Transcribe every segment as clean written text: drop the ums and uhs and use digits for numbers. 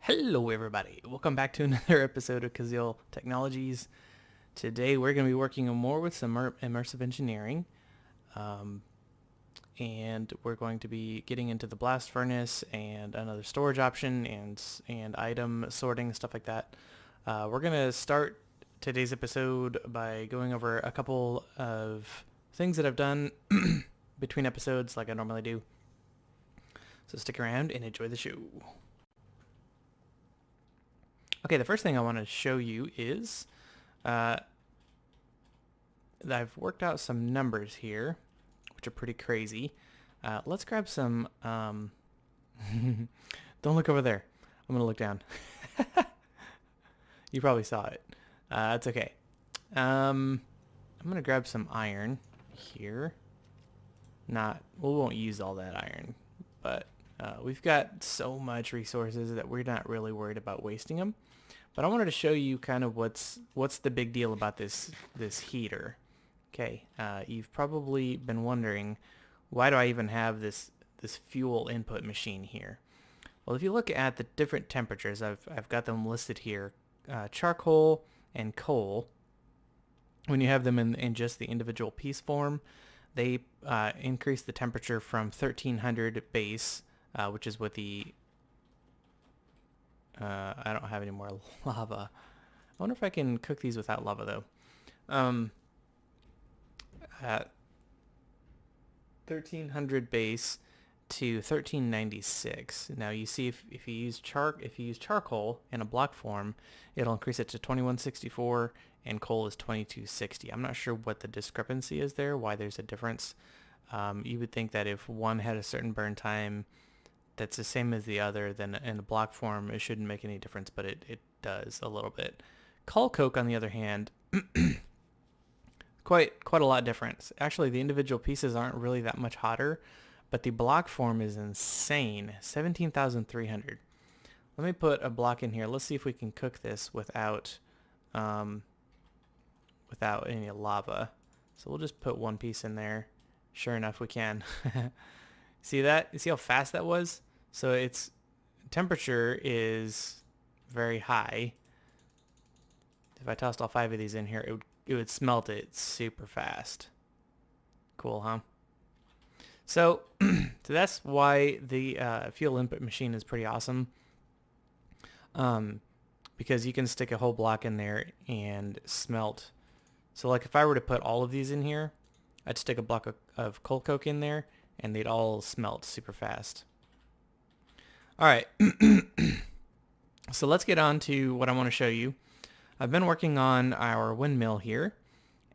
Hello everybody, welcome back to another episode of Kuzil Technologies. Today we're going to be working more with some immersive engineering, um, and we're going to be getting into the blast furnace and another storage option and item sorting, stuff like that. We're going to start today's episode by going over a couple of things that I've done between episodes like I normally do. So stick around and enjoy the show. Okay, the first thing I want to show you is I've worked out some numbers here, which are pretty crazy. Let's grab some... Don't look over there. I'm going to look down. You probably saw it. It's okay. I'm going to grab some iron here. We won't use all that iron, but we've got so much resources that we're not really worried about wasting them. But I wanted to show you kind of what's the big deal about this heater. Okay, you've probably been wondering, why do I even have this fuel input machine here? Well, if you look at the different temperatures, I've got them listed here. Charcoal and coal, when you have them in just the individual piece form, they increase the temperature from 1300 base, which is what the I don't have any more lava. I wonder if I can cook these without lava though. At 1300 base to 1396. Now you see if you use charcoal in a block form, it'll increase it to 2164 and coal is 2260. I'm not sure what the discrepancy is there, why there's a difference. You would think that if one had a certain burn time that's the same as the other, then in the block form it shouldn't make any difference, but it does a little bit. Coal coke, on the other hand, quite a lot different. Actually, the individual pieces aren't really that much hotter, but the block form is insane. 17,300. Let me put a block in here. Let's see if we can cook this without any lava. So we'll just put one piece in there. Sure enough, we can. See that? You see how fast that was? So its temperature is very high. If I tossed all 5 of these in here, it would smelt it super fast. Cool, huh? So, so that's why the fuel input machine is pretty awesome. Because you can stick a whole block in there and smelt. So like if I were to put all of these in here, I'd stick a block of coal coke in there, and they'd all smelt super fast. All right, so let's get on to what I want to show you. I've been working on our windmill here,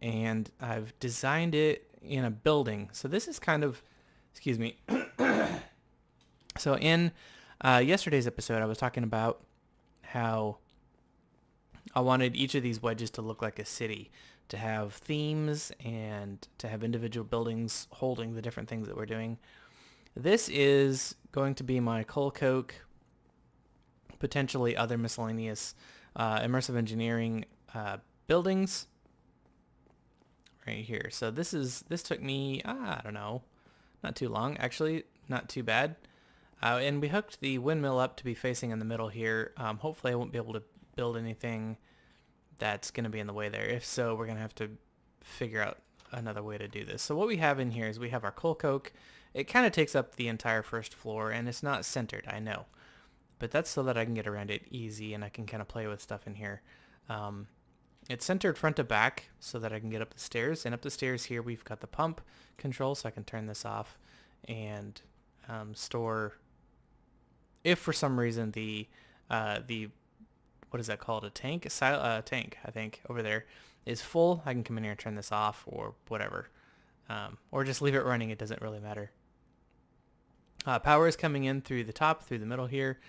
and I've designed it in a building. So this is kind of, excuse me. So in yesterday's episode, I was talking about how I wanted each of these wedges to look like a city, to have themes and to have individual buildings holding the different things that we're doing. This is going to be my coal coke, potentially other miscellaneous immersive engineering buildings right here. So this took me, I don't know, not too long, actually, not too bad. And we hooked the windmill up to be facing in the middle here. Hopefully I won't be able to build anything that's going to be in the way there. If so, we're going to have to figure out another way to do this. So what we have in here is we have our coal coke. It kind of takes up the entire first floor, and it's not centered, I know. But that's so that I can get around it easy, and I can kind of play with stuff in here. It's centered front to back so that I can get up the stairs. And up the stairs here, we've got the pump control, so I can turn this off and store, if for some reason the what is that called? A tank? Tank, I think, over there is full. I can come in here and turn this off or whatever. Or just leave it running. It doesn't really matter. Power is coming in through the top, through the middle here.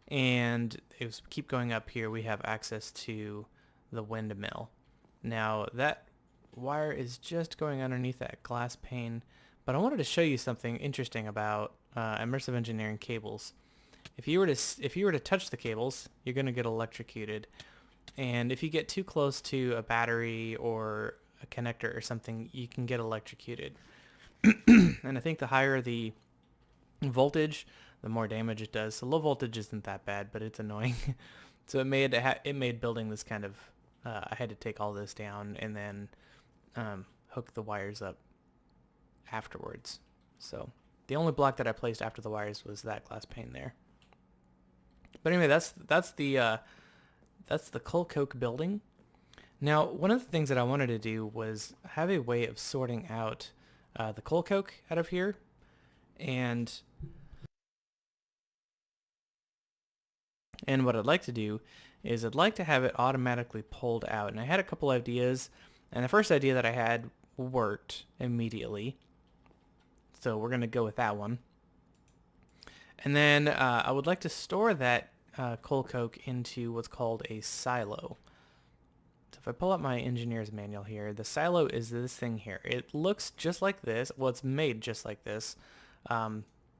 And if we keep going up here, we have access to the windmill. Now, that wire is just going underneath that glass pane. But I wanted to show you something interesting about immersive engineering cables. If you were to touch the cables, you're going to get electrocuted. And if you get too close to a battery or a connector or something, you can get electrocuted. And I think the higher the voltage, the more damage it does. So low voltage isn't that bad, but it's annoying. So it made building this kind of, I had to take all this down and then hook the wires up afterwards. So the only block that I placed after the wires was that glass pane there. But anyway, that's the coal coke building. Now, one of the things that I wanted to do was have a way of sorting out the coal coke out of here, and what I'd like to do is I'd like to have it automatically pulled out. And I had a couple ideas, and the first idea that I had worked immediately, so we're going to go with that one. And then I would like to store that coal coke into what's called a silo. So if I pull up my engineer's manual here, the silo is this thing here. It looks just like this. Well, it's made just like this,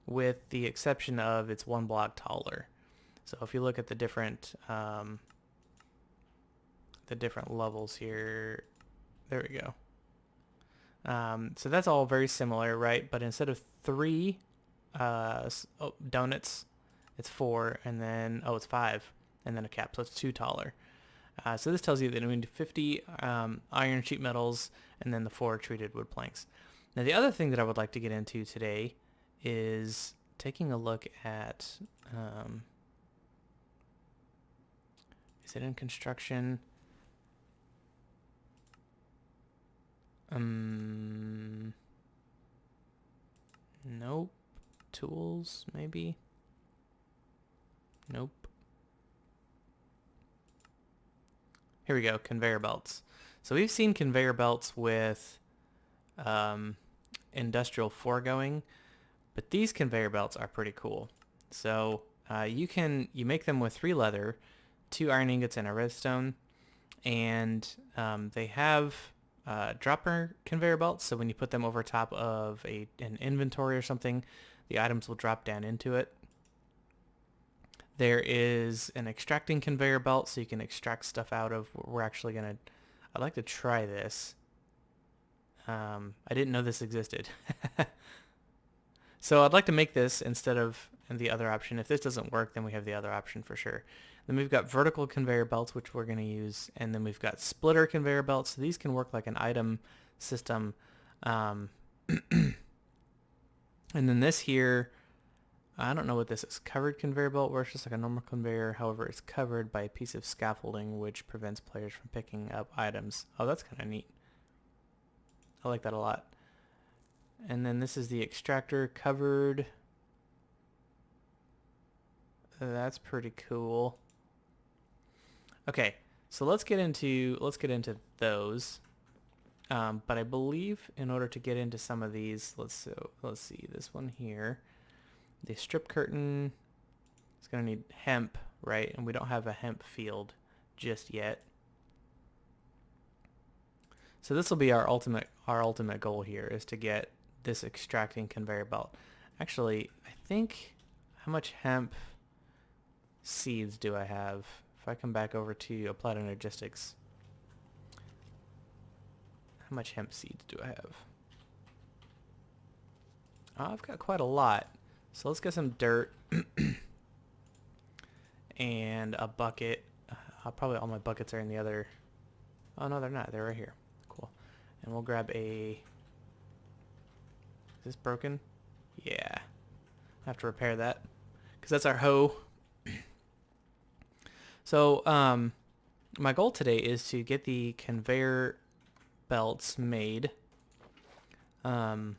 with the exception of it's one block taller. So if you look at the different levels here, there we go. So that's all very similar, right? But instead of 3 donuts, it's 4, and then it's 5, and then a cap, so it's 2 taller. So this tells you that we need 50 iron sheet metals, and then the 4 treated wood planks. Now the other thing that I would like to get into today is taking a look at, is it in construction? Nope. Tools, maybe? Nope. Here we go, conveyor belts. So we've seen conveyor belts with industrial foregoing, but these conveyor belts are pretty cool. So you make them with 3 leather, 2 iron ingots, and a redstone, and they have dropper conveyor belts, so when you put them over top of an inventory or something, the items will drop down into it. There is an extracting conveyor belt, so you can extract stuff out of. I'd like to try this. I didn't know this existed. So I'd like to make this instead of the other option. If this doesn't work, then we have the other option for sure. Then we've got vertical conveyor belts, which we're going to use, and then we've got splitter conveyor belts. So these can work like an item system. And then this here, I don't know what this is. Covered conveyor belt, where it's just like a normal conveyor. However, it's covered by a piece of scaffolding, which prevents players from picking up items. Oh, that's kind of neat. I like that a lot. And then this is the extractor covered. That's pretty cool. Okay, so let's get into those. But I believe in order to get into some of these, let's see this one here. The strip curtain is going to need hemp, right? And we don't have a hemp field just yet. So this will be our ultimate goal here, is to get this extracting conveyor belt. Actually, I think, how much hemp seeds do I have? If I come back over to Applied Energistics, how much hemp seeds do I have? I've got quite a lot. So let's get some dirt and a bucket. Probably all my buckets are in the other. Oh no, they're not. They're right here. Cool. And we'll grab a. Is this broken? Yeah. I have to repair that because that's our hoe. So my goal today is to get the conveyor belts made, and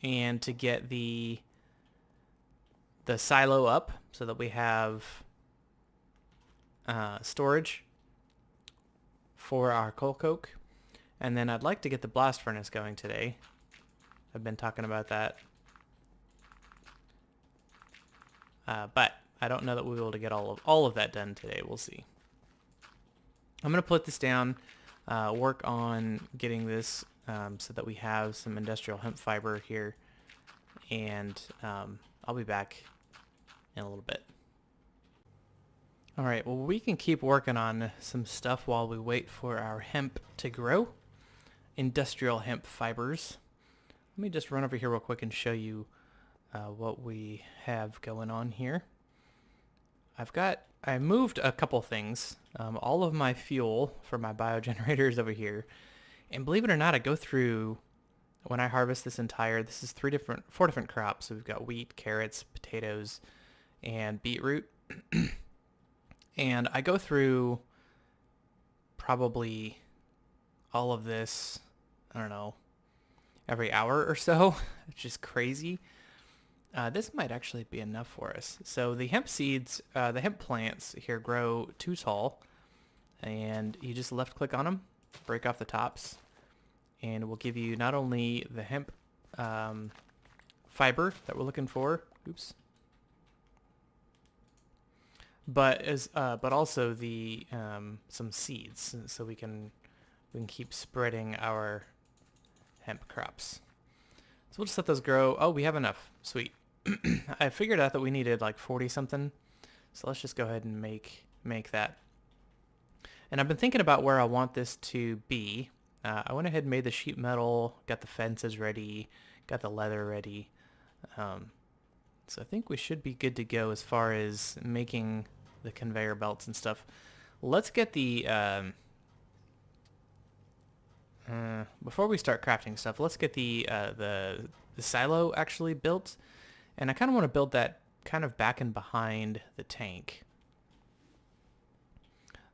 to get the silo up so that we have storage for our coal coke. And then I'd like to get the blast furnace going today. I've been talking about that. But I don't know that we'll be able to get all of that done today. We'll see. I'm going to put this down, work on getting this so that we have some industrial hemp fiber here, and I'll be back in a little bit. All right, well, we can keep working on some stuff while we wait for our hemp to grow. Industrial hemp fibers. Let me just run over here real quick and show you what we have going on here. I moved a couple things. All of my fuel for my biogenerators over here. And believe it or not, I go through, when I harvest this is four different crops. So we've got wheat, carrots, potatoes, and beetroot. And I go through probably all of this, I don't know, every hour or so. It's just crazy. This might actually be enough for us. So the hemp seeds, the hemp plants here grow too tall, and you just left click on them, break off the tops, and it will give you not only the hemp fiber that we're looking for, but also the some seeds, so we can keep spreading our hemp crops. So we'll just let those grow. Oh, we have enough. Sweet. I figured out that we needed like 40 something. So let's just go ahead and make that. And I've been thinking about where I want this to be. I went ahead and made the sheet metal, got the fences ready, got the leather ready. So I think we should be good to go as far as making the conveyor belts and stuff. Let's get the... before we start crafting stuff, let's get the silo actually built. And I kind of want to build that kind of back and behind the tank.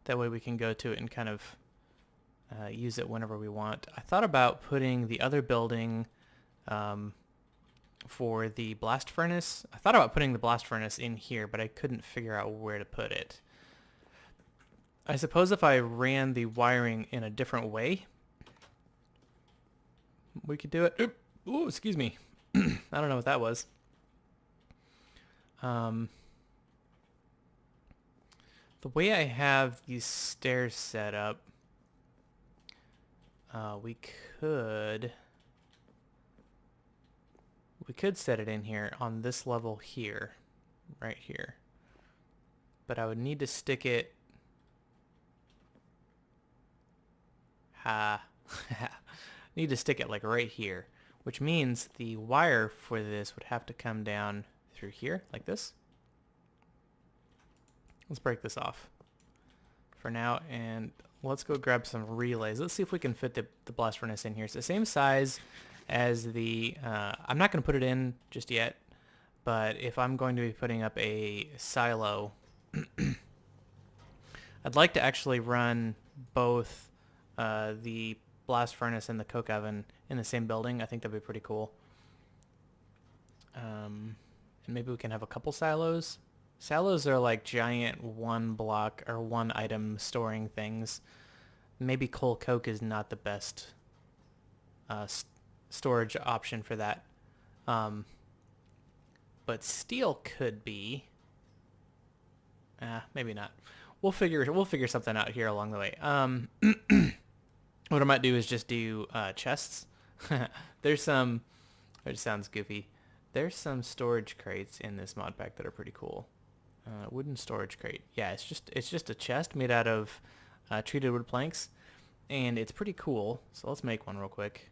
That way we can go to it and kind of use it whenever we want. I thought about putting the other building for the blast furnace. I thought about putting the blast furnace in here, but I couldn't figure out where to put it. I suppose if I ran the wiring in a different way, we could do it. Ooh, excuse me. I don't know what that was. The way I have these stairs set up, we could set it in here on this level here, right here. But I would need to stick it. Need to stick it like right here, which means the wire for this would have to come down through here like this. Let's break this off for now, and let's go grab some relays. Let's see if we can fit the blast furnace in here. It's the same size as the, I'm not going to put it in just yet, but if I'm going to be putting up a silo, I'd like to actually run both the blast furnace and the coke oven in the same building. I think that'd be pretty cool. And maybe we can have a couple silos. Silos are like giant one block or one item storing things. Maybe coal coke is not the best storage option for that. But steel could be. Maybe not. We'll figure something out here along the way. What I might do is just do chests. There's some. It sounds goofy. There's some storage crates in this mod pack that are pretty cool. Wooden storage crate. Yeah, it's just a chest made out of treated wood planks, and it's pretty cool. So let's make one real quick.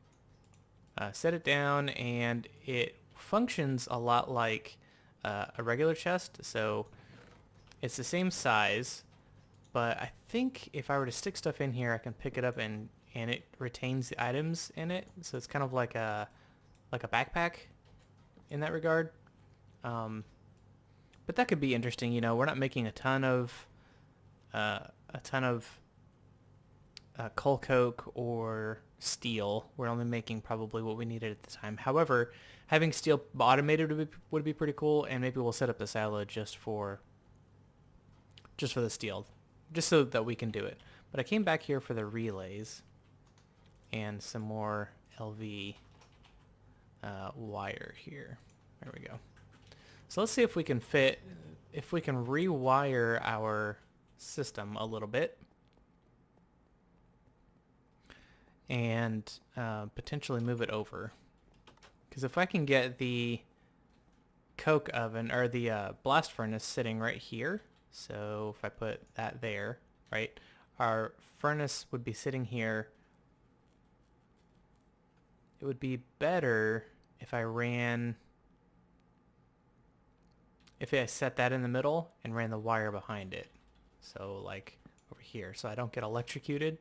Set it down, and it functions a lot like a regular chest. So it's the same size, but I think if I were to stick stuff in here, I can pick it up and it retains the items in it. So it's kind of like a backpack in that regard. But that could be interesting. You know, we're not making a ton of coal coke or steel. We're only making probably what we needed at the time. However, having steel automated would be pretty cool, and maybe we'll set up the silo just for the steel, just so that we can do it. But I came back here for the relays and some more LV wire here. There we go. So let's see if we can rewire our system a little bit and potentially move it over. Because if I can get the coke oven or the blast furnace sitting right here, so if I put that there, right, our furnace would be sitting here. It would be better if I ran if I set that in the middle and ran the wire behind it. So like over here, so I don't get electrocuted.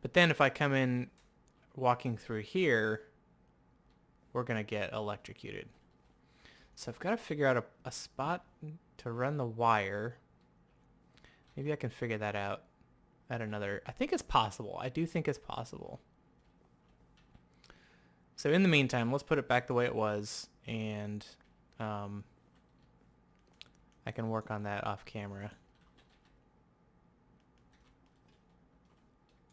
But then if I come in walking through here, we're going to get electrocuted. So I've got to figure out a spot to run the wire. Maybe I can figure that out at another... I think it's possible. I do think it's possible. So in the meantime, let's put it back the way it was, and I can work on that off camera.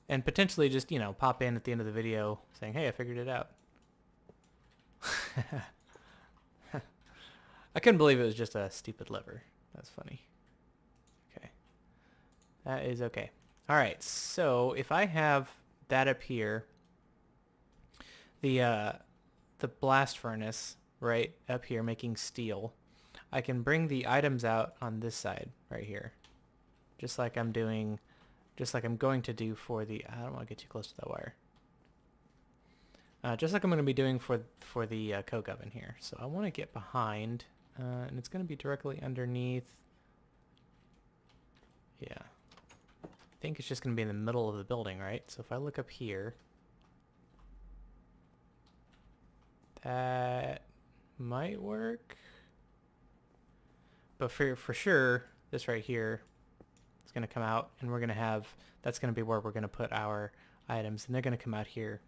And potentially just, you know, pop in at the end of the video saying, hey, I figured it out. I couldn't believe it was just a stupid lever. That's funny. Okay. That is okay. All right, so if I have that up here, the blast furnace right up here making steel, I can bring the items out on this side right here, just like I'm doing, just like I'm going to do for the... I don't want to get too close to that wire. Just like I'm going to be doing for the coke oven here. So I want to get behind, and it's going to be directly underneath. Yeah. I think it's just going to be in the middle of the building, right? So if I look up here, that might work. But for sure, this right here is going to come out, and we're going to have... That's going to be where we're going to put our items, and they're going to come out here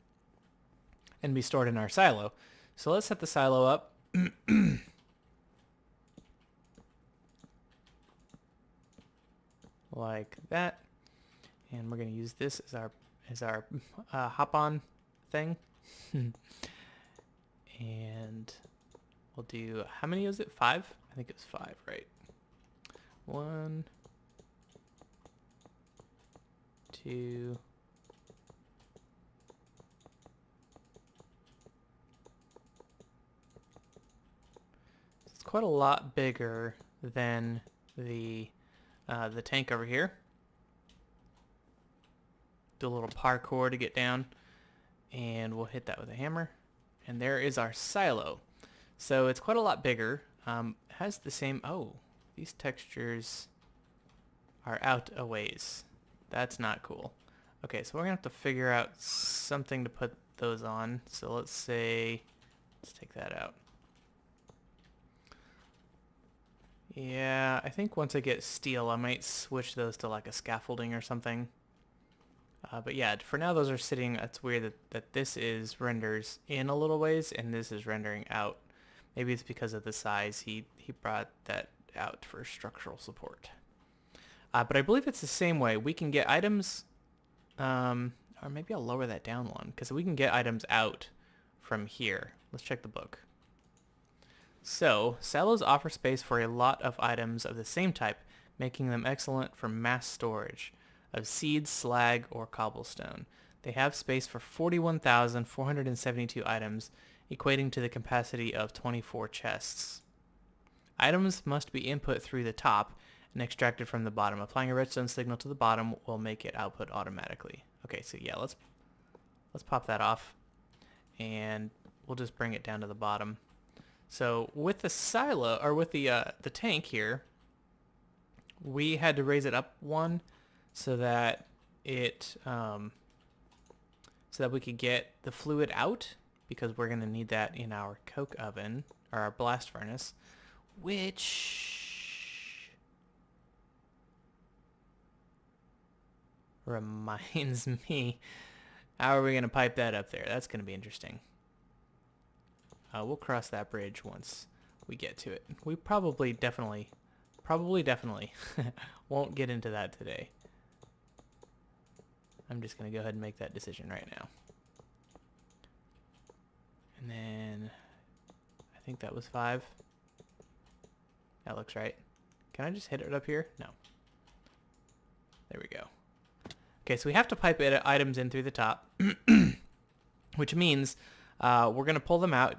and be stored in our silo. So let's set the silo up. Like that. And we're going to use this as our hop-on thing. And we'll do, how many was it? 5? I think it was 5, right? 1, 2, it's quite a lot bigger than the tank over here. Do a little parkour to get down, and we'll hit that with a hammer. And there is our silo. So it's quite a lot bigger. Has the same... Oh, these textures are out a ways. That's not cool. Okay, so we're going to have to figure out something to put those on. So let's say... Let's take that out. Yeah, I think once I get steel, I might switch those to like a scaffolding or something. But yeah, for now those are sitting. That's weird that this is renders in a little ways and this is rendering out. Maybe it's because of the size. He brought that out for structural support. But I believe it's the same way. We can get items, or maybe I'll lower that down one, because we can get items out from here. Let's check the book. So, silos offer space for a lot of items of the same type, making them excellent for mass storage of seeds, slag, or cobblestone. They have space for 41,472 items, equating to the capacity of 24 chests. Items must be input through the top and extracted from the bottom. Applying a redstone signal to the bottom will make it output automatically. Okay, so yeah, let's pop that off, and we'll just bring it down to the bottom. So with the silo, or with the tank here, we had to raise it up one so that it so that we could get the fluid out, because we're going to need that in our coke oven, or our blast furnace, which reminds me, how are we going to pipe that up there? That's going to be interesting. We'll cross that bridge once we get to it. We probably definitely won't get into that today. I'm just going to go ahead and make that decision right now. And then I think that was 5. That looks right. Can I just hit it up here? No. There we go. Okay, so we have to pipe items in through the top, which means we're going to pull them out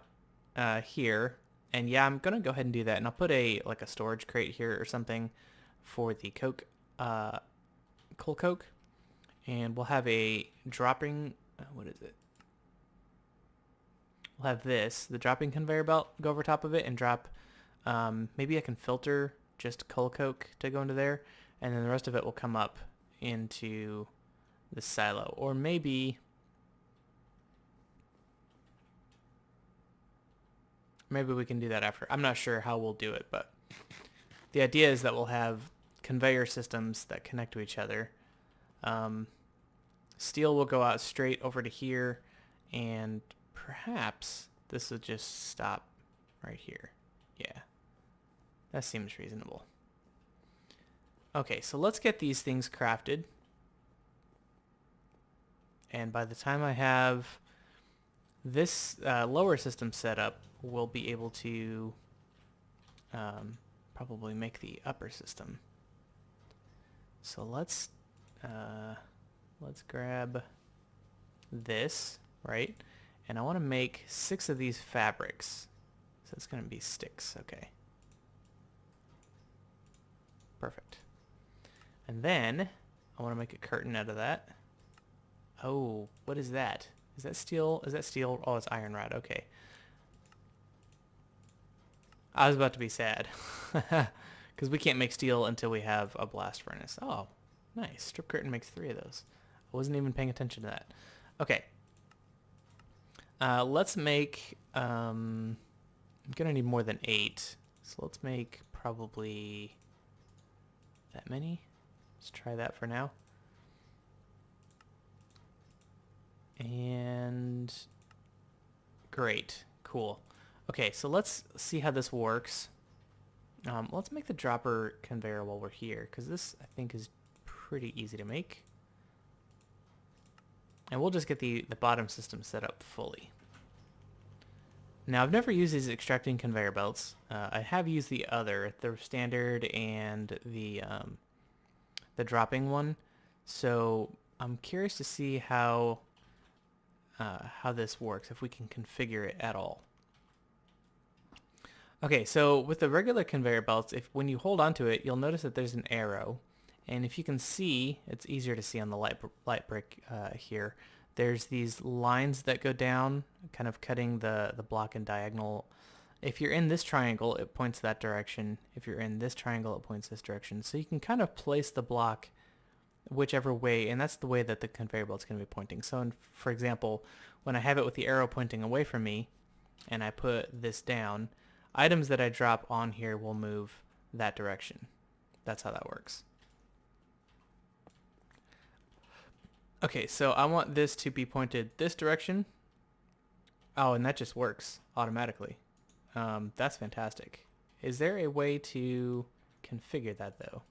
here. And yeah, I'm going to go ahead and do that. And I'll put like a storage crate here or something for the coke, coal coke. And we'll have a dropping, what is it? We'll have this, the dropping conveyor belt, go over top of it and drop Maybe I can filter just coal coke to go into there, and then the rest of it will come up into the silo. Or maybe we can do that after. I'm not sure how we'll do it, but the idea is that we'll have conveyor systems that connect to each other. Steel will go out straight over to here, and perhaps this will just stop right here. Yeah, that seems reasonable. Okay, so let's get these things crafted. And by the time I have this lower system set up, we'll be able to probably make the upper system. So let's grab this, right? And I want to make 6 of these fabrics. So it's going to be sticks, okay. Perfect. And then I want to make a curtain out of that. Oh, what is that? Is that steel? Is that steel? Oh, it's iron rod. Okay. I was about to be sad. Because we can't make steel until we have a blast furnace. Oh, nice. Strip curtain makes 3 of those. I wasn't even paying attention to that. Okay. Let's make... I'm going to need more than 8. So let's make probably that many. Let's try that for now. And great, cool. Okay, so let's see how this works. Let's make the dropper conveyor while we're here, because this I think is pretty easy to make. And we'll just get the bottom system set up fully. Now I've never used these extracting conveyor belts. I have used the standard and the dropping one. So I'm curious to see how this works, if we can configure it at all. Okay, so with the regular conveyor belts, when you hold onto it, you'll notice that there's an arrow. And if you can see, it's easier to see on the light brick here. There's these lines that go down, kind of cutting the block in diagonal. If you're in this triangle, it points that direction. If you're in this triangle, it points this direction. So you can kind of place the block whichever way, and that's the way that the conveyor belt's going to be pointing. So for example, when I have it with the arrow pointing away from me, and I put this down, items that I drop on here will move that direction. That's how that works. Okay, so I want this to be pointed this direction. Oh, and that just works automatically. That's fantastic. Is there a way to configure that though?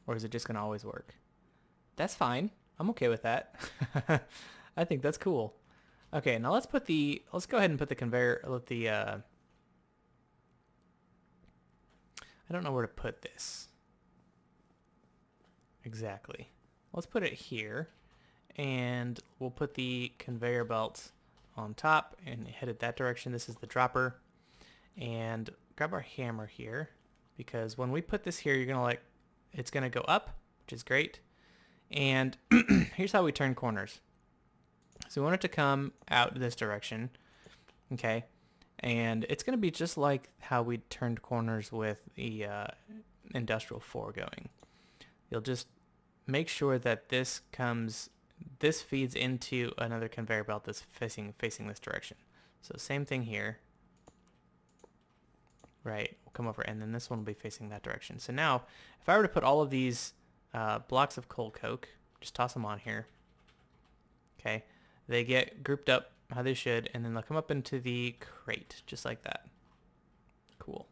Or is it just going to always work? That's fine. I'm okay with that. I think that's cool. Okay, now let's go ahead and put the conveyor, I don't know where to put this. Exactly. Let's put it here, and we'll put the conveyor belt on top and headed that direction. This is the dropper. And grab our hammer here, because when we put this here, it's gonna go up, which is great. And here's how we turn corners. So we want it to come out this direction, okay? And it's gonna be just like how we turned corners with the Industrial 4 going. You'll just make sure that this feeds into another conveyor belt that's facing this direction. So same thing here. Right, we'll come over, and then this one will be facing that direction. So now, if I were to put all of these blocks of coal coke, just toss them on here, okay, they get grouped up how they should, and then they'll come up into the crate, just like that. Cool.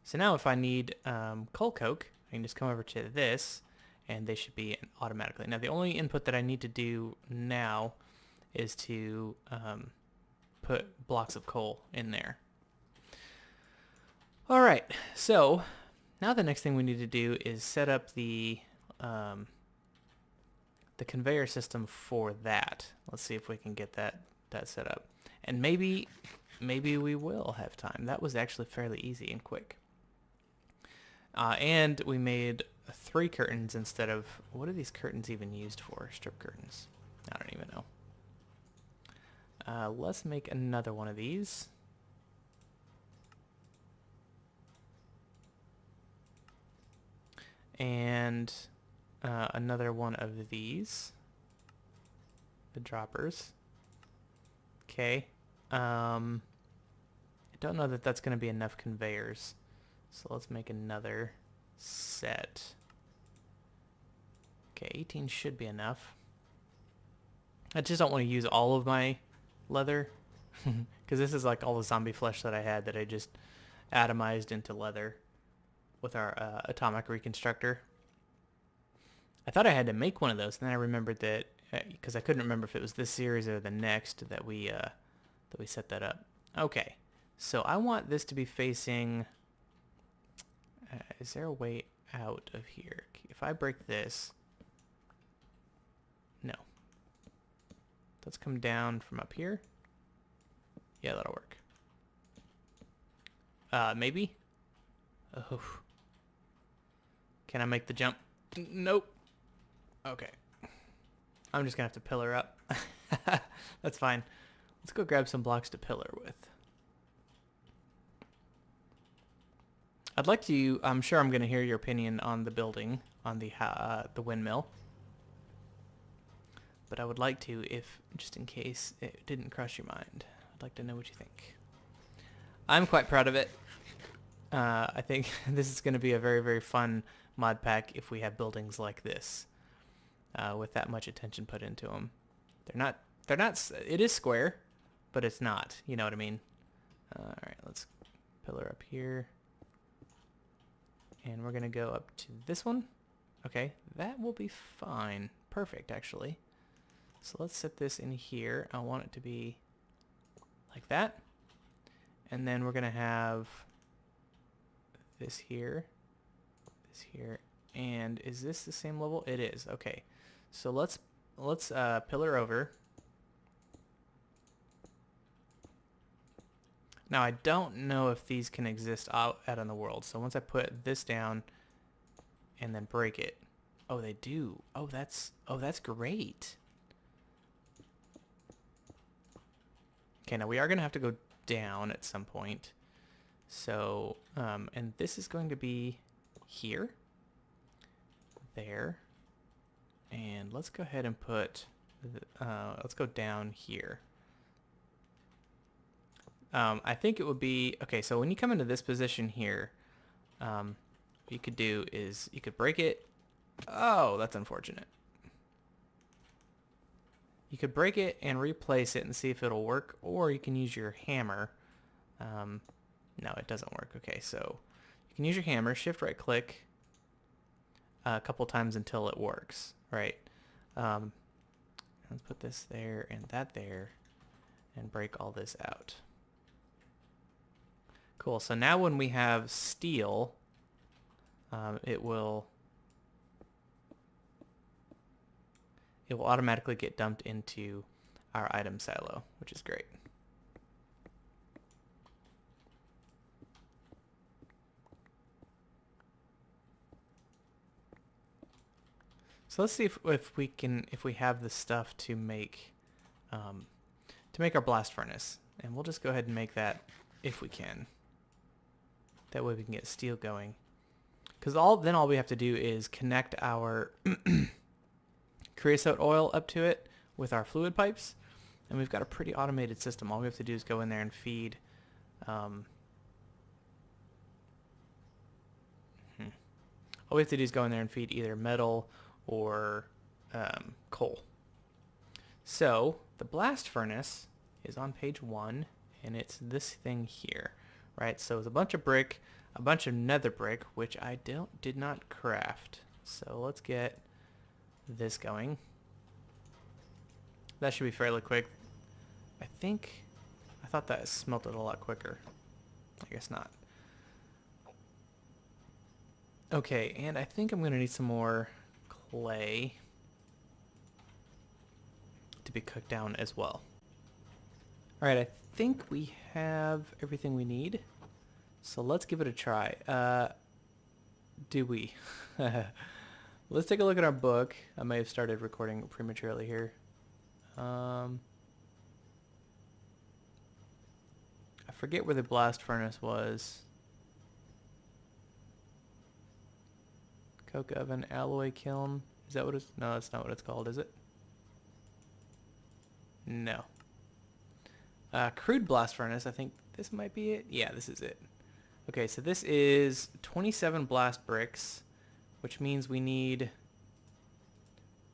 So now if I need coal coke, I can just come over to this, and they should be automatically. Now the only input that I need to do now is to put blocks of coal in there. All right, so now the next thing we need to do is set up the conveyor system for that. Let's see if we can get that set up. And maybe we will have time. That was actually fairly easy and quick. And we made 3 curtains instead of, what are these curtains even used for? Strip curtains. I don't even know. Let's make another one of these. and another one of these, the droppers. Okay. I don't know that that's going to be enough conveyors, so let's make another set. Okay, 18 should be enough. I just don't want to use all of my leather because this is like all the zombie flesh that I had that I just atomized into leather with our atomic reconstructor. I thought I had to make one of those, and then I remembered that because I couldn't remember if it was this series or the next that we set that up. Okay, so I want this to be facing. Is there a way out of here? If I break this, no. Let's come down from up here. Yeah, that'll work. Maybe. Oh. Can I make the jump? Nope. Okay. I'm just gonna have to pillar up. That's fine. Let's go grab some blocks to pillar with. I'd like to, I'm sure I'm gonna hear your opinion on the building, on the windmill. But I would like to, if, just in case it didn't cross your mind, I'd like to know what you think. I'm quite proud of it. I think this is gonna be a very, very fun mod pack if we have buildings like this. With that much attention put into them. They're not, it is square, but it's not, you know what I mean? Alright, let's pillar up here. And we're gonna go up to this one. Okay, that will be fine. Perfect, actually. So let's set this in here. I want it to be like that. And then we're gonna have this here, and is this the same level? It is. Okay. So let's pillar over. Now I don't know if these can exist out in the world. So once I put this down and then break it. Oh, they do. Oh, that's great. Okay, now we are gonna have to go down at some point. So, and this is going to be here, there, and let's go ahead and put, let's go down here. I think it would be, okay, so when you come into this position here, what you could do is you could break it. Oh, that's unfortunate. You could break it and replace it and see if it'll work, or you can use your hammer. No, it doesn't work. Okay, so you can use your hammer, shift right click a couple times until it works, right? Let's put this there and that there and break all this out. Cool, so now when we have steel, it will automatically get dumped into our item silo, which is great. So let's see if we have the stuff to make our blast furnace, and we'll just go ahead and make that if we can. That way we can get steel going. Because all we have to do is connect our creosote oil up to it with our fluid pipes, and we've got a pretty automated system. All we have to do is go in there and feed. All we have to do is go in there and feed either metal or coal. So the blast furnace is on page 1, and it's this thing here, right? So it's a bunch of brick, a bunch of nether brick, which I did not craft. So let's get this going. That should be fairly quick. I thought that smelted a lot quicker. I guess not. Okay, and I think I'm gonna need some more clay to be cooked down as well. Alright, I think we have everything we need. So let's give it a try. Do we? Let's take a look at our book. I may have started recording prematurely here. I forget where the blast furnace was. Coke oven, alloy kiln. Is that what it's... No, that's not what it's called, is it? No. Crude blast furnace. I think this might be it. Yeah, this is it. Okay, so this is 27 blast bricks, which means we need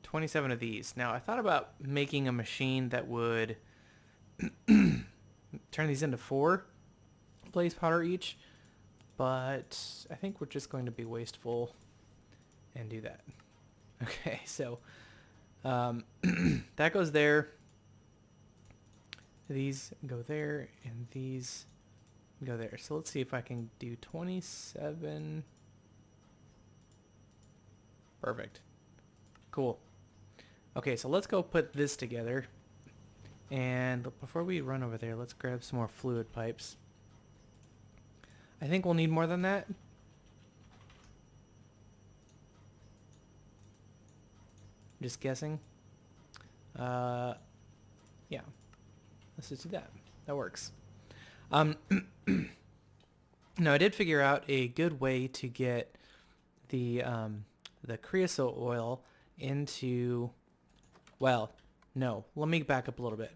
27 of these. Now, I thought about making a machine that would turn these into 4 blaze powder each, but I think we're just going to be wasteful and do that. Okay, so that goes there. These go there, and these go there. So let's see if I can do 27. Perfect. Cool. Okay, so let's go put this together. And before we run over there, let's grab some more fluid pipes. I think we'll need more than that. Just guessing. Yeah. Let's just do that. That works. Now, I did figure out a good way to get the creosote oil into... Well, no. Let me back up a little bit.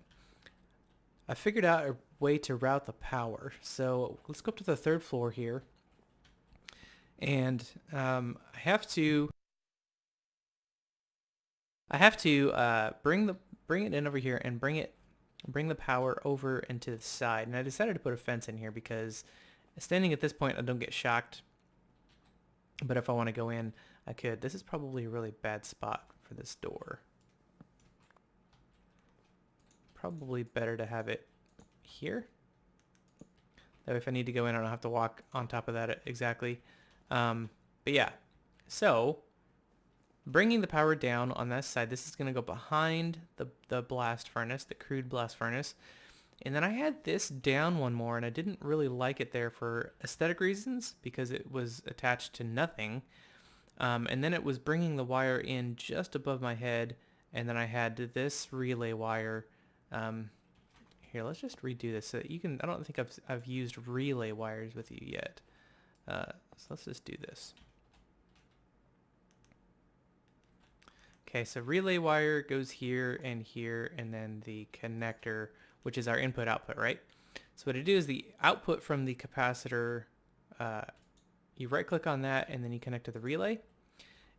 I figured out a way to route the power. So let's go up to the 3rd floor here. And I have to bring it in over here and bring the power over into the side. And I decided to put a fence in here because standing at this point I don't get shocked. But if I want to go in, I could. This is probably a really bad spot for this door. Probably better to have it here. That way if I need to go in, I don't have to walk on top of that exactly. But yeah, so bringing the power down on this side, this is going to go behind the blast furnace, the crude blast furnace. And then I had this down one more, and I didn't really like it there for aesthetic reasons because it was attached to nothing. And then it was bringing the wire in just above my head, and then I had this relay wire. Here, let's just redo this so that you can... I don't think I've used relay wires with you yet. So let's just do this. Okay, so relay wire goes here, and then the connector, which is our input-output, right? So what I do is the output from the capacitor, you right-click on that, and then you connect to the relay.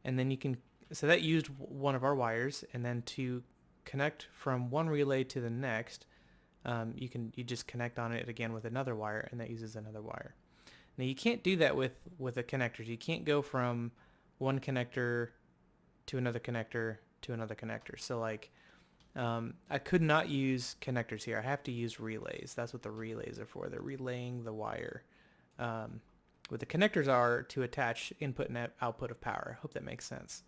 And then you can... So that used one of our wires, and then to connect from one relay to the next, you just connect on it again with another wire, and that uses another wire. Now you can't do that with the connectors. You can't go from one connector to another connector to another connector. So like I could not use connectors here. I have to use relays. That's what the relays are for. They're relaying the wire. What the connectors are to attach input and output of power. I hope that makes sense.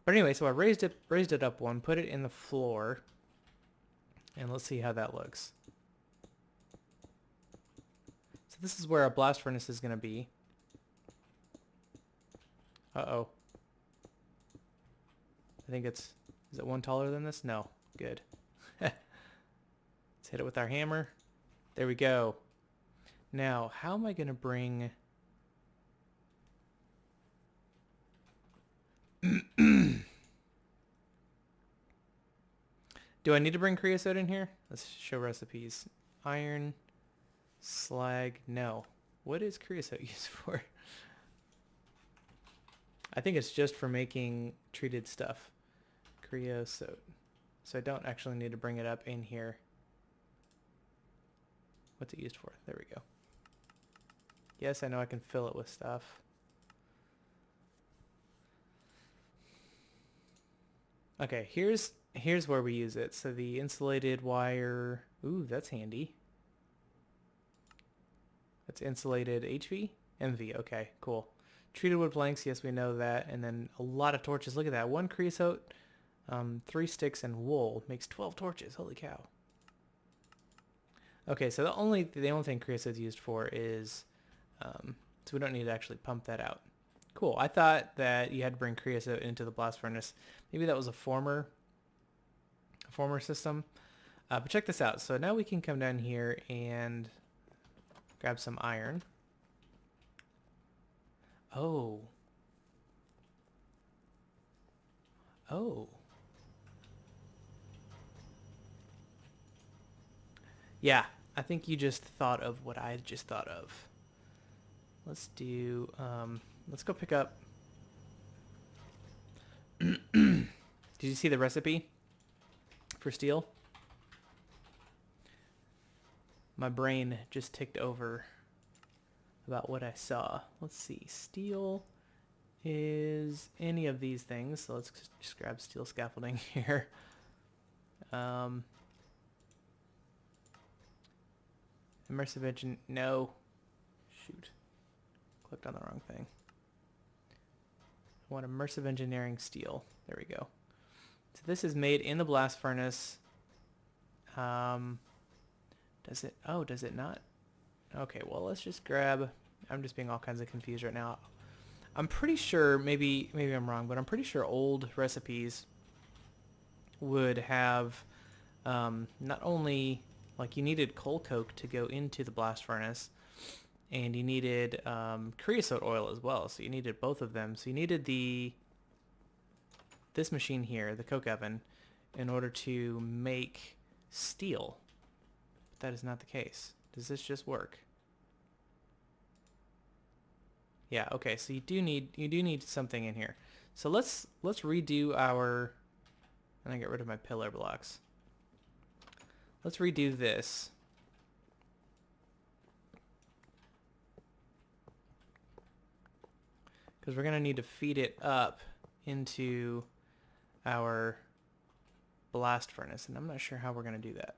But anyway, so I raised it up one, put it in the floor, and let's see how that looks. So this is where our blast furnace is going to be. Uh-oh. I think is it one taller than this? No. Good. Let's hit it with our hammer. There we go. Now, how am I going to bring... Do I need to bring creosote in here? Let's show recipes. Iron, slag, no. What is creosote used for? I think it's just for making treated stuff. Creosote. So I don't actually need to bring it up in here. What's it used for? There we go. Yes, I know I can fill it with stuff. Okay, here's where we use it. So the insulated wire, ooh, that's handy. That's insulated HV? MV, okay, cool. Treated wood planks, yes, we know that. And then a lot of torches. Look at that. 1 creosote, 3 sticks, and wool makes 12 torches. Holy cow. Okay, so the only thing creosote is used for is, so we don't need to actually pump that out. Cool. I thought that you had to bring creosote into the blast furnace. Maybe that was a former system. But check this out. So now we can come down here and grab some iron. Oh. Oh. Yeah, I think you just thought of what I just thought of. Let's do, let's go pick up. Did you see the recipe for steel? My brain just ticked over about what I saw. Let's see. Steel is any of these things. So let's just grab steel scaffolding here. Immersive engine. No. Shoot. Clicked on the wrong thing. I want immersive engineering steel. There we go. So this is made in the blast furnace. Does it? Oh, does it not? Okay, well, let's just grab... I'm just being all kinds of confused right now. I'm pretty sure, maybe I'm wrong, but I'm pretty sure old recipes would have not only... Like, you needed coal coke to go into the blast furnace, and you needed creosote oil as well. So you needed both of them. So you needed this machine here, the coke oven, in order to make steel. But that is not the case. Does this just work? Yeah, okay, so you do need something in here. So let's redo our... And I get rid of my pillar blocks. Let's redo this. Because we're going to need to feed it up into our blast furnace. And I'm not sure how we're going to do that.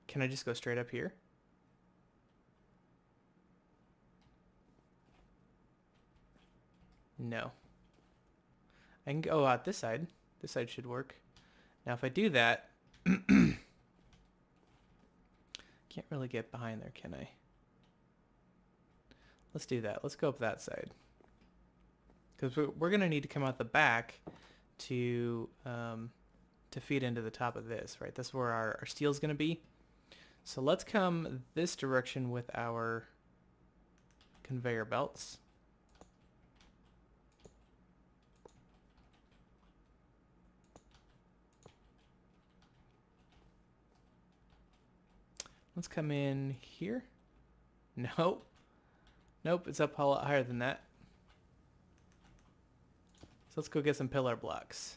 Can I just go straight up here? No. I can go out this side. This side should work. Now if I do that, can't really get behind there, can I? Let's do that. Let's go up that side. Because we're going to need to come out the back to feed into the top of this, right? That's where our steel's going to be. So let's come this direction with our conveyor belts. Let's come in here. Nope. Nope, it's up a lot higher than that. So let's go get some pillar blocks.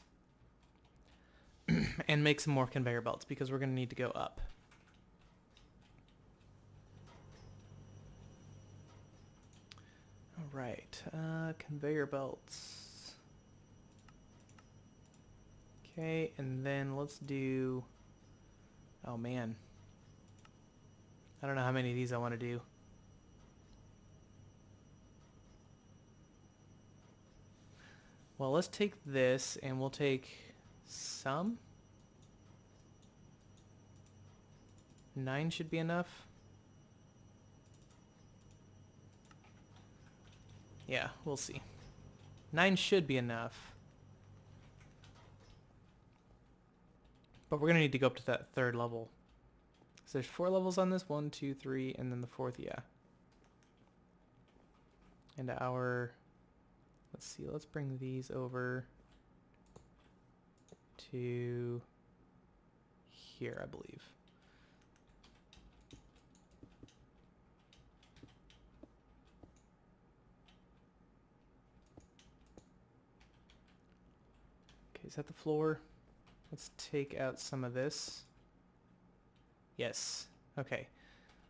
And make some more conveyor belts because we're going to need to go up. All right, conveyor belts. Okay, and then let's do... Oh man. I don't know how many of these I want to do. Well, let's take this and we'll take some. 9 should be enough. Yeah, we'll see. 9 should be enough. But we're going to need to go up to that 3rd level. So there's 4 levels on this. 1, 2, 3, and then the 4th, yeah. And our... Let's see, let's bring these over to here, I believe. Okay, is that the floor? Let's take out some of this. Yes. Okay.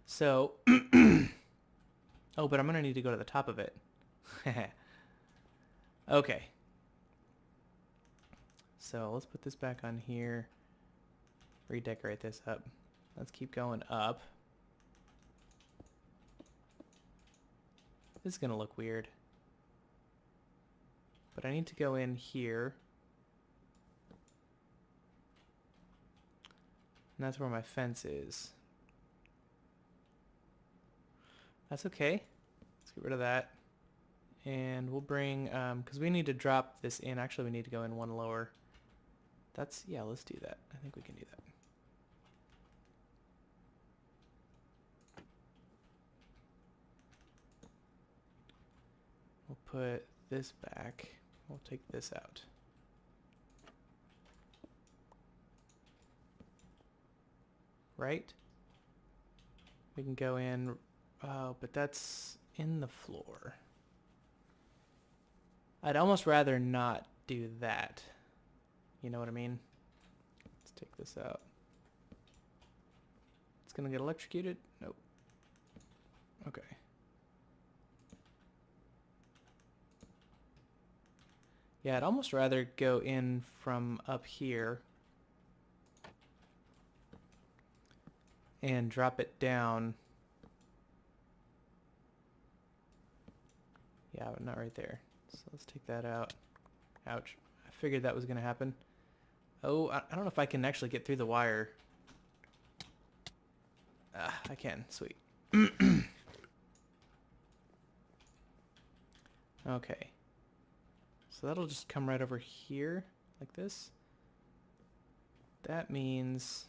So, oh, but I'm going to need to go to the top of it. Okay. So let's put this back on here. Redecorate this up. Let's keep going up. This is going to look weird. But I need to go in here. And that's where my fence is. That's okay. Let's get rid of that. And we'll bring, because we need to drop this in. Actually, we need to go in 1 lower. That's, yeah, let's do that. I think we can do that. put this back. We'll take this out. Right? We can go in. Oh, but that's in the floor. I'd almost rather not do that. You know what I mean? Let's take this out. It's gonna get electrocuted? Nope. Okay. Yeah, I'd almost rather go in from up here and drop it down. Yeah, but not right there. So let's take that out. Ouch. I figured that was going to happen. Oh, I don't know if I can actually get through the wire. Ah, I can. Sweet. Okay. So that'll just come right over here, like this. That means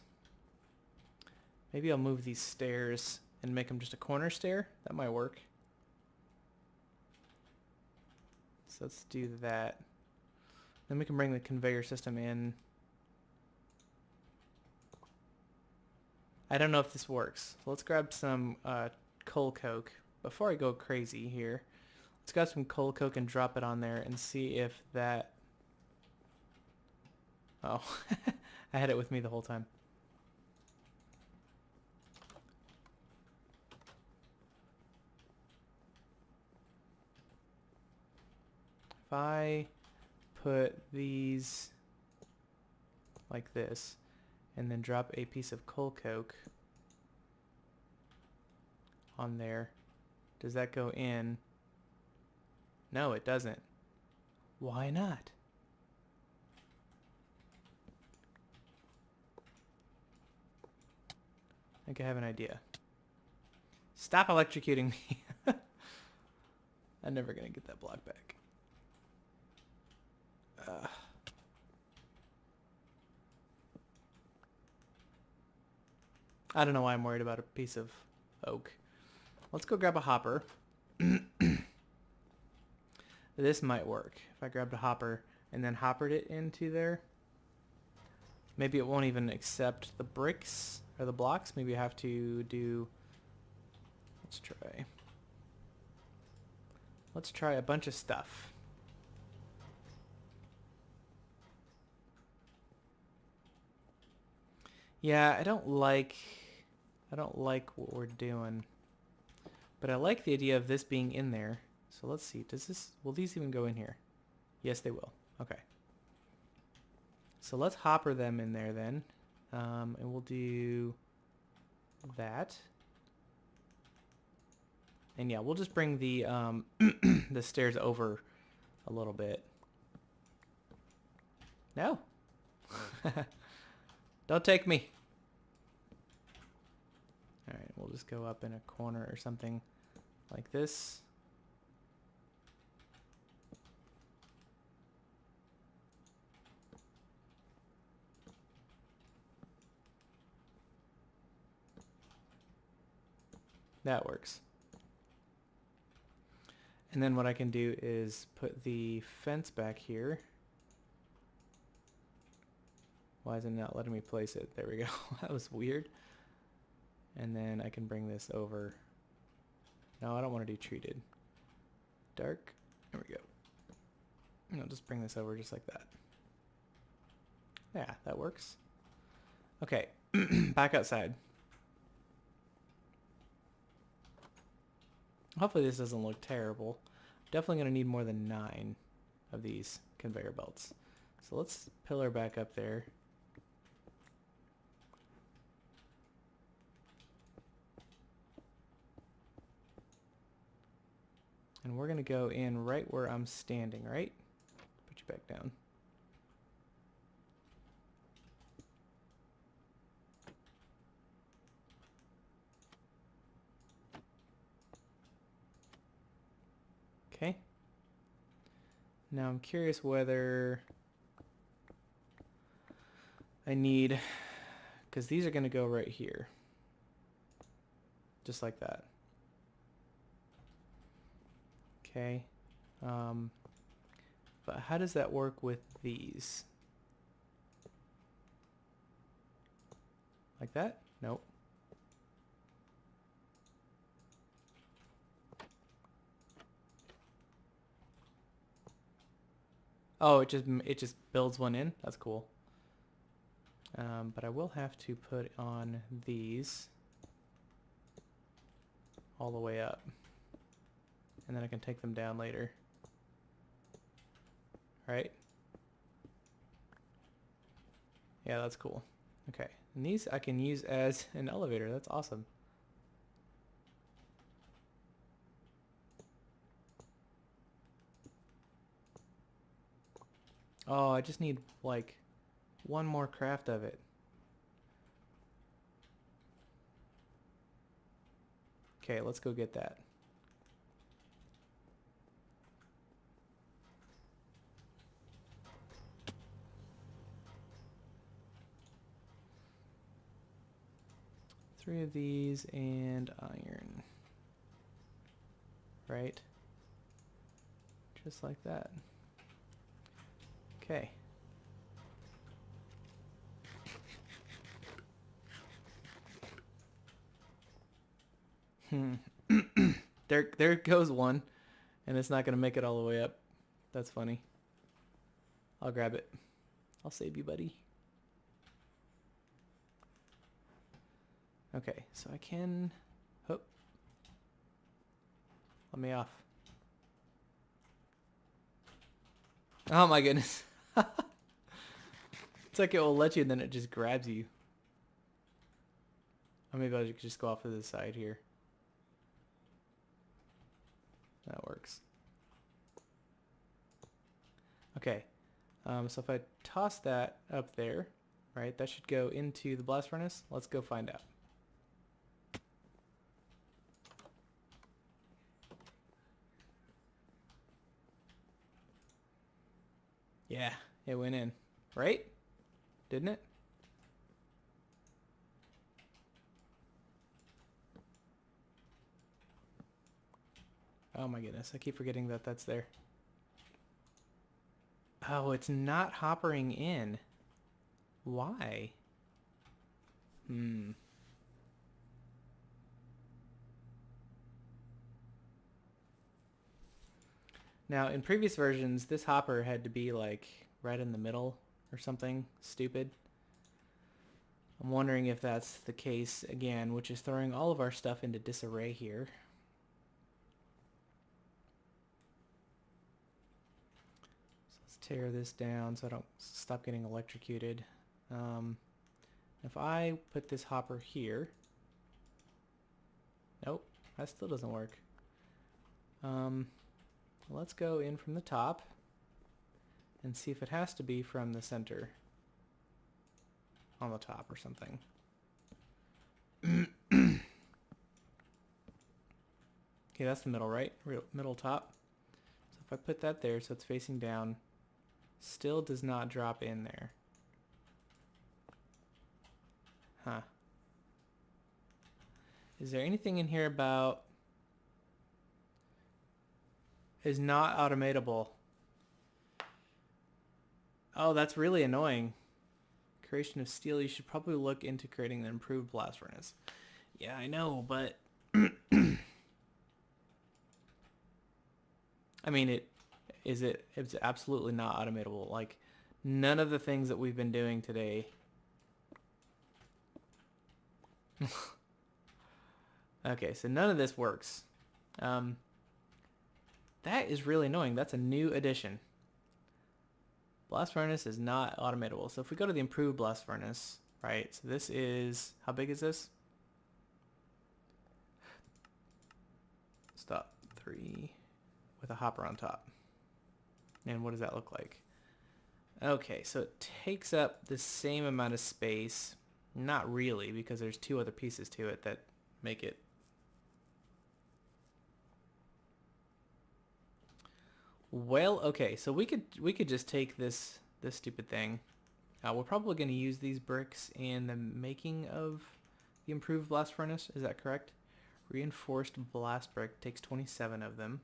maybe I'll move these stairs and make them just a corner stair. That might work. So let's do that. Then we can bring the conveyor system in. I don't know if this works. So let's grab some coal coke. Before I go crazy here, let's grab some coal coke and drop it on there and see if that... Oh, I had it with me the whole time. If I put these like this and then drop a piece of coal coke on there, does that go in? No, it doesn't. Why not? I think I have an idea. Stop electrocuting me. I'm never gonna get that block back. I don't know why I'm worried about a piece of oak. Let's go grab a hopper. This might work. If I grabbed a hopper and then hoppered it into there, maybe it won't even accept the bricks or the blocks. Maybe I have to do... Let's try. Let's try a bunch of stuff. Yeah, I don't like what we're doing. But I like the idea of this being in there. So let's see. Will these even go in here? Yes, they will. Okay. So let's hopper them in there then. And we'll do that. And yeah, we'll just bring the the stairs over a little bit. No. Don't take me. Alright, we'll just go up in a corner or something like this. That works. And then what I can do is put the fence back here. Why is it not letting me place it? There we go. That was weird. And then I can bring this over. No, I don't want to do treated. Dark. There we go. And I'll just bring this over just like that. Yeah, that works. Okay, back outside. Hopefully this doesn't look terrible. Definitely going to need more than 9 of these conveyor belts. So let's pillar back up there. And we're going to go in right where I'm standing, right? Put you back down. Okay. Now I'm curious whether I need, because these are going to go right here. Just like that. Okay. But how does that work with these? Like that? Nope. Oh, it just builds one in? That's cool. But I will have to put on these all the way up. And then I can take them down later. Right? Yeah, that's cool. Okay. And these I can use as an elevator. That's awesome. Oh, I just need like one more craft of it. Okay, let's go get that. Three of these and iron. Right? Just like that. Okay. There goes one, and it's not gonna make it all the way up. That's funny. I'll grab it. I'll save you, buddy. Okay, so I can... Oh. Let me off. Oh my goodness. It's like it will let you and then it just grabs you. Or maybe I could just go off to the side here. That works. Okay. So if I toss that up there, right, that should go into the blast furnace. Let's go find out. Yeah, it went in. Right? Didn't it? Oh my goodness, I keep forgetting that that's there. Oh, it's not hoppering in. Why? Now, in previous versions, this hopper had to be like right in the middle or something stupid. I'm wondering if that's the case again, which is throwing all of our stuff into disarray here. So let's tear this down so I don't stop getting electrocuted. If I put this hopper here... Nope, that still doesn't work. Let's go in from the top and see if it has to be from the center on the top or something. Okay, that's the middle, right? Middle top. So if I put that there so it's facing down, still does not drop in there. Huh. Is there anything in here about is not automatable? Oh, that's really annoying. Creation of steel, you should probably look into creating an improved blast furnace. Yeah, I know, but I mean, it's absolutely not automatable. Like, none of the things that we've been doing today. Okay, so none of this works. That is really annoying. That's a new addition. Blast furnace is not automatable. So if we go to the improved blast furnace, right? So this is, how big is this? Stop. 3 with a hopper on top. And what does that look like? Okay, so it takes up the same amount of space. Not really, because there's 2 other pieces to it that make it. Well, okay, so we could just take this stupid thing. We're probably going to use these bricks in the making of the improved blast furnace. Is that correct? Reinforced blast brick takes 27 of them.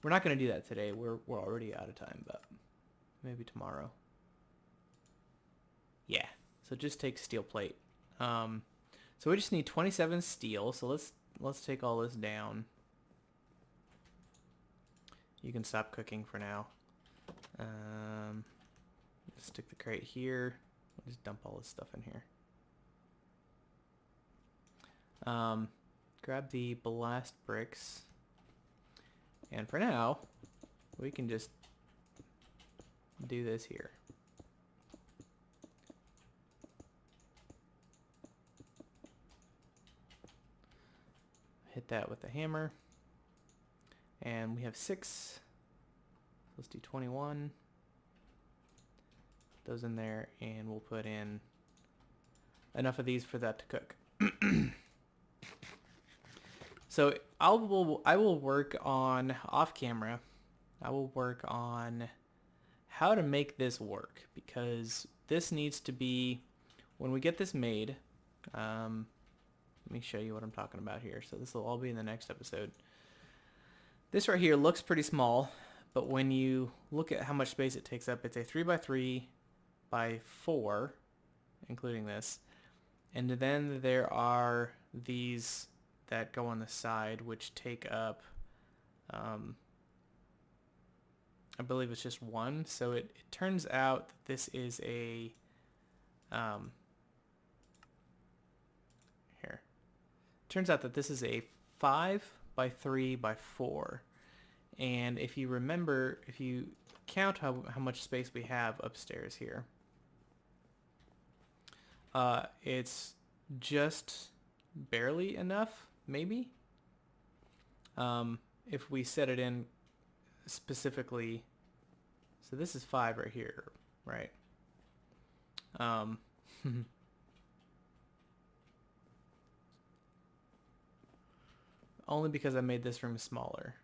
We're not going to do that today. We're already out of time, but maybe tomorrow. Yeah, so just take steel plate. So we just need 27 steel. So let's take all this down. You can stop cooking for now. Stick the crate here. We'll just dump all this stuff in here. Grab the blast bricks. And for now, we can just do this here. Hit that with the hammer. And we have 6. Let's do 21. Put those in there, and we'll put in enough of these for that to cook. So I will work on off camera. I will work on how to make this work, because this needs to be, when we get this made, let me show you what I'm talking about here. So this will all be in the next episode. This right here looks pretty small, but when you look at how much space it takes up, it's a 3x3 by 4, including this. And then there are these that go on the side, which take up, I believe it's just 1. So it turns out that this is a, here. Turns out that this is a 5x3 by 4. And if you remember, if you count how much space we have upstairs here, it's just barely enough, maybe. If we set it in specifically, so this is 5 right here, right? Only because I made this room smaller.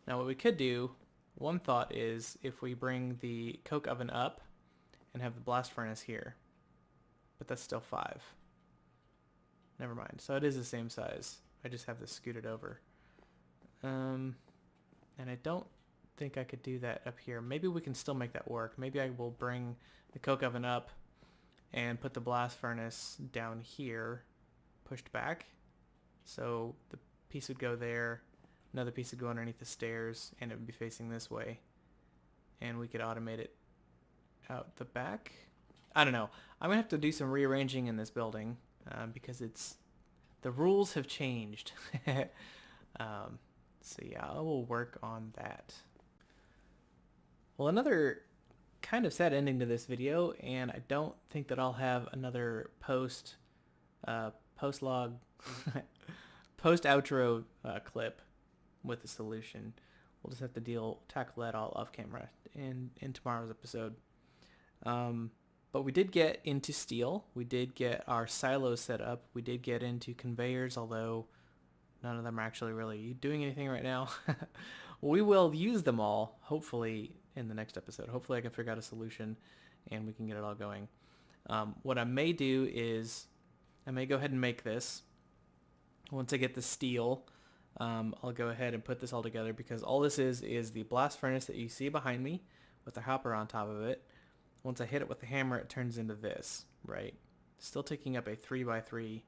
Now what we could do, one thought is if we bring the coke oven up and have the blast furnace here, but that's still 5. Never mind. So it is the same size. I just have this scooted over. And I don't think I could do that up here. Maybe we can still make that work. Maybe I will bring the coke oven up and put the blast furnace down here, pushed back. So the piece would go there, another piece would go underneath the stairs, and it would be facing this way. And we could automate it out the back. I don't know. I'm going to have to do some rearranging in this building because the rules have changed. So yeah, I will work on that. Well, another kind of sad ending to this video, and I don't think that I'll have another post outro clip with the solution. We'll just have to tackle that all off camera in tomorrow's episode. But we did get into steel. We did get our silos set up. We did get into conveyors, although none of them are actually really doing anything right now. We will use them all, hopefully, in the next episode. Hopefully I can figure out a solution and we can get it all going. What I may do is I may go ahead and make this. Once I get the steel, I'll go ahead and put this all together, because all this is the blast furnace that you see behind me with the hopper on top of it. Once I hit it with the hammer, it turns into this, right? Still taking up a 3x3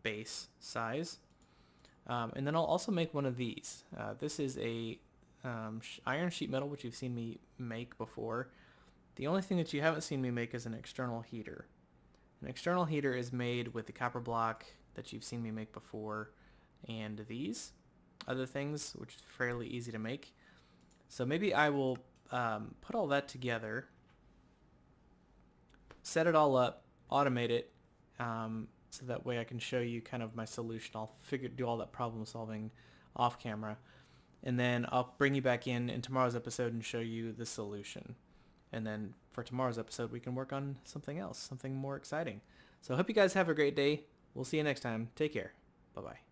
base size. And then I'll also make one of these. This is a iron sheet metal, which you've seen me make before. The only thing that you haven't seen me make is an external heater. An external heater is made with the copper block that you've seen me make before, and these other things, which is fairly easy to make. So maybe I will put all that together, set it all up, automate it, so that way I can show you kind of my solution. I'll do all that problem solving off camera, and then I'll bring you back in tomorrow's episode and show you the solution. And then for tomorrow's episode, we can work on something else, something more exciting. So I hope you guys have a great day. We'll see you next time. Take care. Bye-bye.